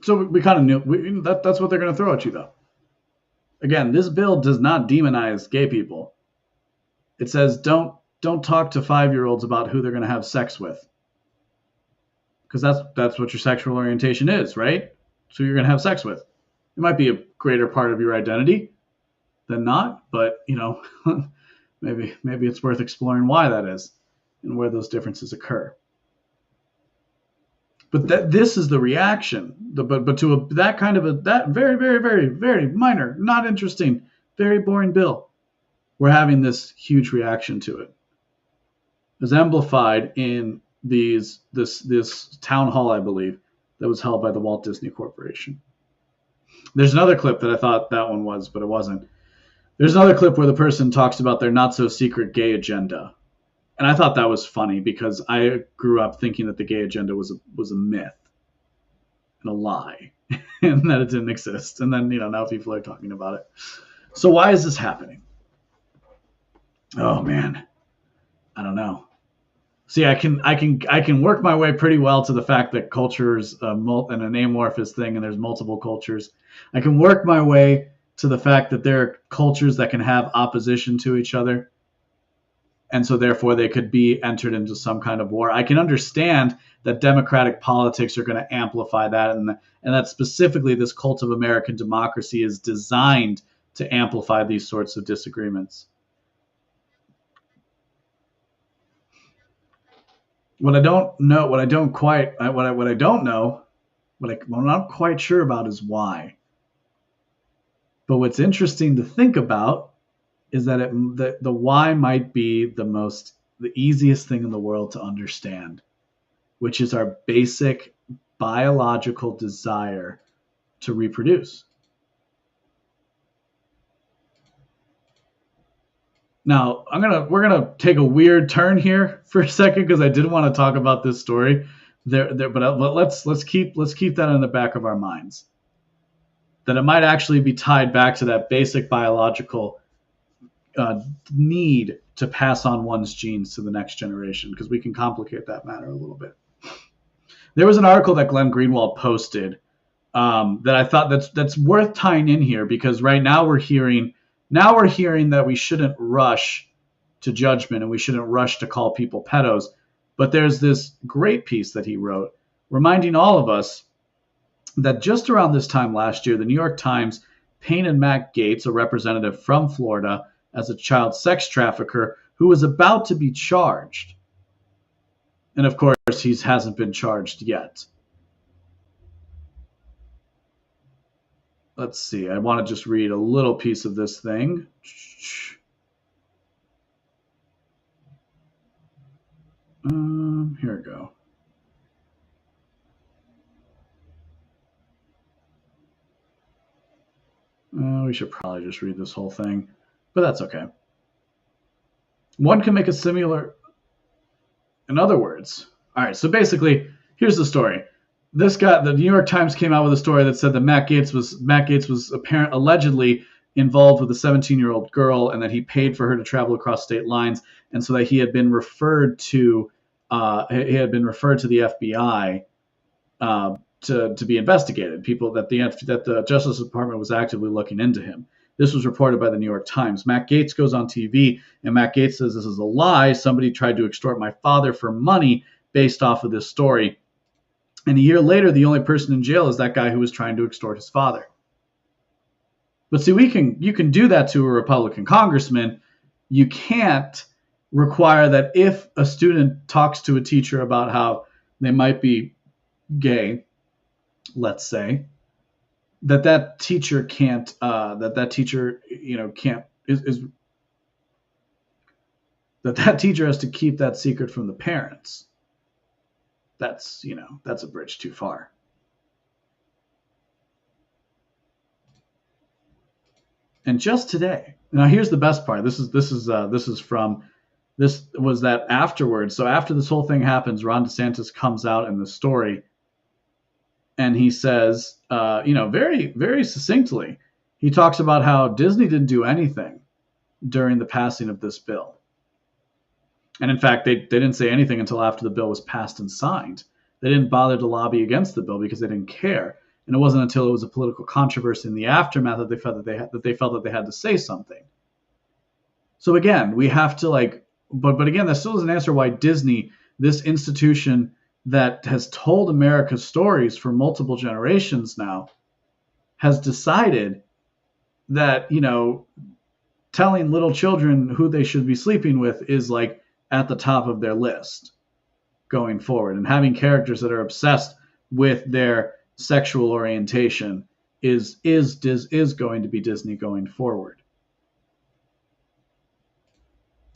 So we kind of knew that's what they're going to throw at you, though. Again, this bill does not demonize gay people. It says don't talk to 5-year-olds about who they're going to have sex with, because that's what your sexual orientation is, right? So you're going to have sex with. It might be a greater part of your identity than not, but maybe it's worth exploring why that is and where those differences occur. But this is the reaction. But to that very, very, very, very minor, not interesting, very boring bill, we're having this huge reaction to it. It's amplified in this town hall, I believe, that was held by the Walt Disney Corporation. There's another clip that I thought that one was, but it wasn't. There's another clip where the person talks about their not so secret gay agenda. And I thought that was funny because I grew up thinking that the gay agenda was a myth and a lie and that it didn't exist. And then, now people are talking about it. So why is this happening? Oh man, I don't know. See, I can work my way pretty well to the fact that culture is an amorphous thing and there's multiple cultures. I can work my way to the fact that there are cultures that can have opposition to each other. And so therefore they could be entered into some kind of war. I can understand that democratic politics are going to amplify that, and that specifically this cult of American democracy is designed to amplify these sorts of disagreements. What I'm not quite sure about is why. But what's interesting to think about is that the why might be the easiest thing in the world to understand, which is our basic biological desire to reproduce. Now, we're gonna take a weird turn here for a second because I did want to talk about this story but let's keep that in the back of our minds, that it might actually be tied back to that basic biological need to pass on one's genes to the next generation, because we can complicate that matter a little bit. There was an article that Glenn Greenwald posted that I thought that's worth tying in here, because right now we're hearing that we shouldn't rush to judgment and we shouldn't rush to call people pedos. But there's this great piece that he wrote reminding all of us that just around this time last year, the New York Times painted Matt Gaetz, a representative from Florida, as a child sex trafficker who was about to be charged. And of course, he hasn't been charged yet. Let's see. I want to just read a little piece of this thing. Here we go. We should probably just read this whole thing, but that's okay. One can make a similar. In other words, all right, so basically, here's the story. This guy, the New York Times came out with a story that said that Matt Gaetz was allegedly involved with a 17-year-old girl, and that he paid for her to travel across state lines, and so that he had been referred to the FBI to be investigated. People that the Justice Department was actively looking into him. This was reported by the New York Times. Matt Gaetz goes on TV, and Matt Gaetz says this is a lie. Somebody tried to extort my father for money based off of this story. And a year later, the only person in jail is that guy who was trying to extort his father. But see, you can do that to a Republican congressman. You can't require that if a student talks to a teacher about how they might be gay, let's say, that teacher can't that teacher has to keep that secret from the parents. That's a bridge too far. And just today, now here's the best part. This was that afterwards. So after this whole thing happens, Ron DeSantis comes out in the story, and he says, very, very succinctly, he talks about how Disney didn't do anything during the passing of this bill. And in fact, they didn't say anything until after the bill was passed and signed. They didn't bother to lobby against the bill because they didn't care. And it wasn't until it was a political controversy in the aftermath that they felt that they had to say something. So again, we have to but again, that still doesn't answer why Disney, this institution that has told America stories for multiple generations now, has decided that, telling little children who they should be sleeping with is like at the top of their list going forward, and having characters that are obsessed with their sexual orientation is going to be Disney going forward.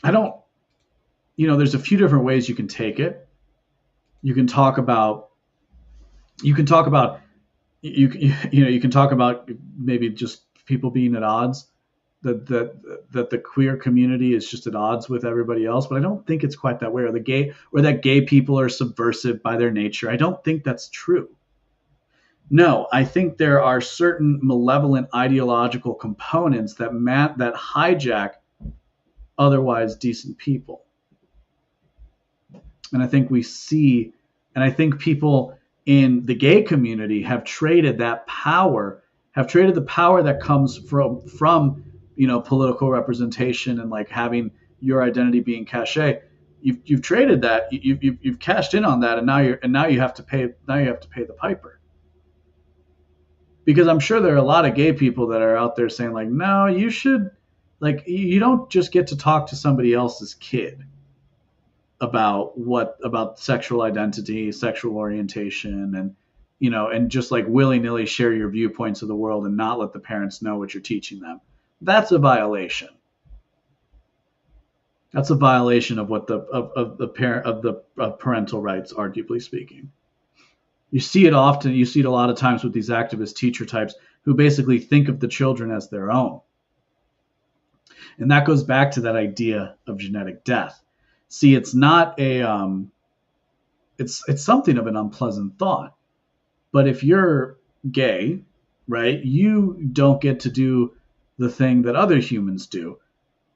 There's a few different ways you can take it. You can talk about maybe just people being at odds, that the queer community is just at odds with everybody else, but I don't think it's quite that way, or that gay people are subversive by their nature. I don't think that's true. No, I think there are certain malevolent ideological components that hijack otherwise decent people. And I think people in the gay community have traded the power that comes from political representation and like having your identity being cachet. You've traded that. You've cashed in on that, and now you have to pay the piper. Because I'm sure there are a lot of gay people that are out there saying like, no, you should, like, you don't just get to talk to somebody else's kid about sexual identity, sexual orientation, and just like willy-nilly share your viewpoints of the world and not let the parents know what you're teaching them. That's a violation. That's a violation of what the parental rights, arguably speaking. You see it often. You see it a lot of times with these activist teacher types who basically think of the children as their own. And that goes back to that idea of genetic death. See, it's not it's something of an unpleasant thought. But if you're gay, right, you don't get to do the thing that other humans do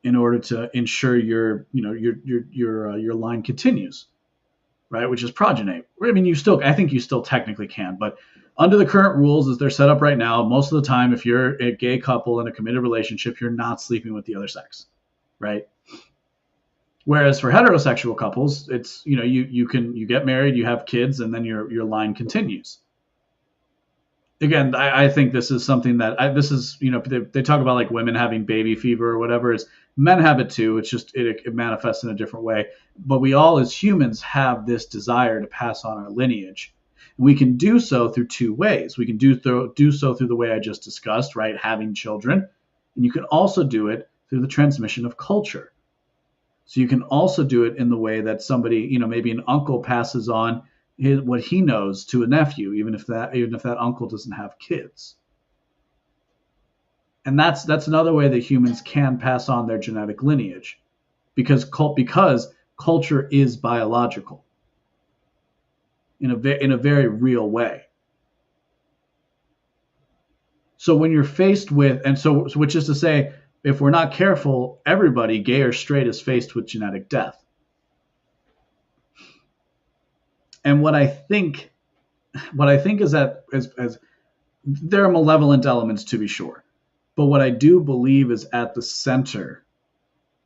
in order to ensure your line continues, right? Which is progenate. I mean, I think you still technically can, but under the current rules as they're set up right now, most of the time, if you're a gay couple in a committed relationship, you're not sleeping with the other sex, right? Whereas for heterosexual couples, it's, you get married, you have kids, and then your line continues. Again, I think this is something that they talk about like women having baby fever or whatever. Is men have it too. It's just it manifests in a different way. But we all as humans have this desire to pass on our lineage. We can do so through two ways. We can do so through the way I just discussed, right? Having children. And you can also do it through the transmission of culture. So you can also do it in the way that somebody, maybe an uncle passes on what he knows to a nephew, even if that uncle doesn't have kids. And that's another way that humans can pass on their genetic lineage, because culture is biological in a very real way. So when you're faced with, which is to say, if we're not careful, everybody, gay or straight, is faced with genetic death. And what I think is that as there are malevolent elements, to be sure, but what I do believe is at the center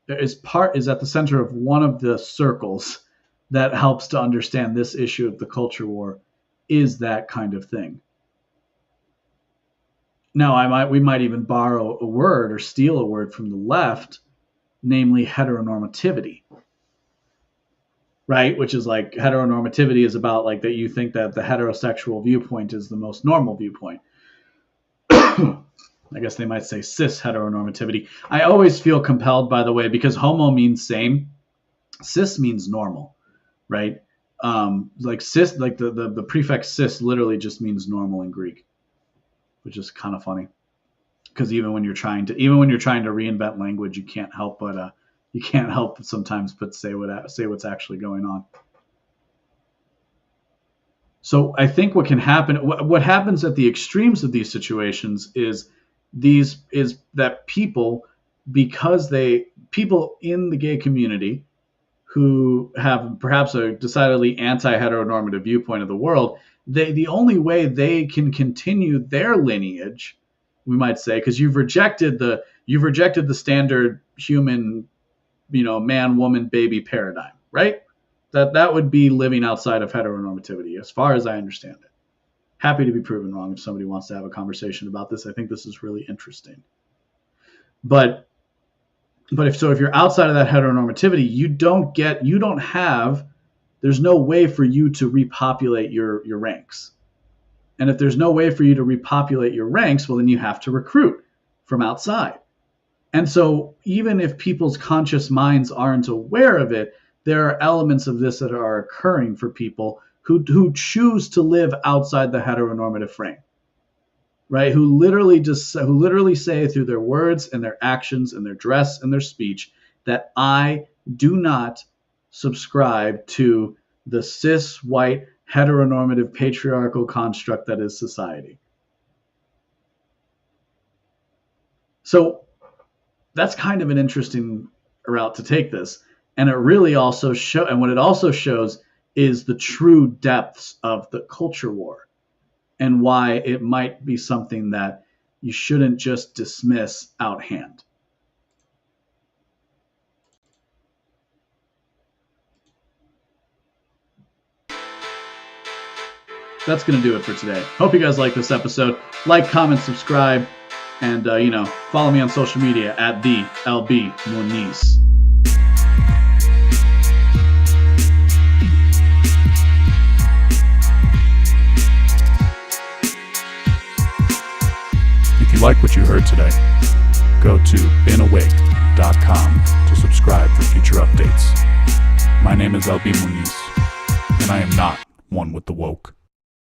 of one of the circles that helps to understand this issue of the culture war is that kind of thing. Now, we might even borrow a word or steal a word from the left, namely heteronormativity. Right? Which is like, heteronormativity is about like that you think that the heterosexual viewpoint is the most normal viewpoint. I guess they might say cis heteronormativity. I always feel compelled, by the way, because homo means same. Cis means normal, right? Like cis, like the prefix cis literally just means normal in Greek, which is kind of funny. Because even when you're trying to reinvent language, you can't help but sometimes say what's actually going on. So I think what can happen, what happens at the extremes of these situations is that people in the gay community who have perhaps a decidedly anti-heteronormative viewpoint of the world the only way they can continue their lineage, we might say, because you've rejected the standard human, man, woman, baby paradigm, right? That would be living outside of heteronormativity, as far as I understand it. Happy to be proven wrong if somebody wants to have a conversation about this. I think this is really interesting. But if you're outside of that heteronormativity, there's no way for you to repopulate your ranks. And if there's no way for you to repopulate your ranks, well, then you have to recruit from outside. And so even if people's conscious minds aren't aware of it, there are elements of this that are occurring for people who choose to live outside the heteronormative frame, right? Who literally say through their words and their actions and their dress and their speech that I do not subscribe to the cis, white, heteronormative, patriarchal construct that is society. So that's kind of an interesting route to take this. And it really also what it also shows is the true depths of the culture war and why it might be something that you shouldn't just dismiss out hand. That's going to do it for today. Hope you guys like this episode. Like, comment, subscribe, and follow me on social media at the LB Muniz. If you like what you heard today, go to beenawake.com to subscribe for future updates. My name is LB Muniz, and I am not one with the woke.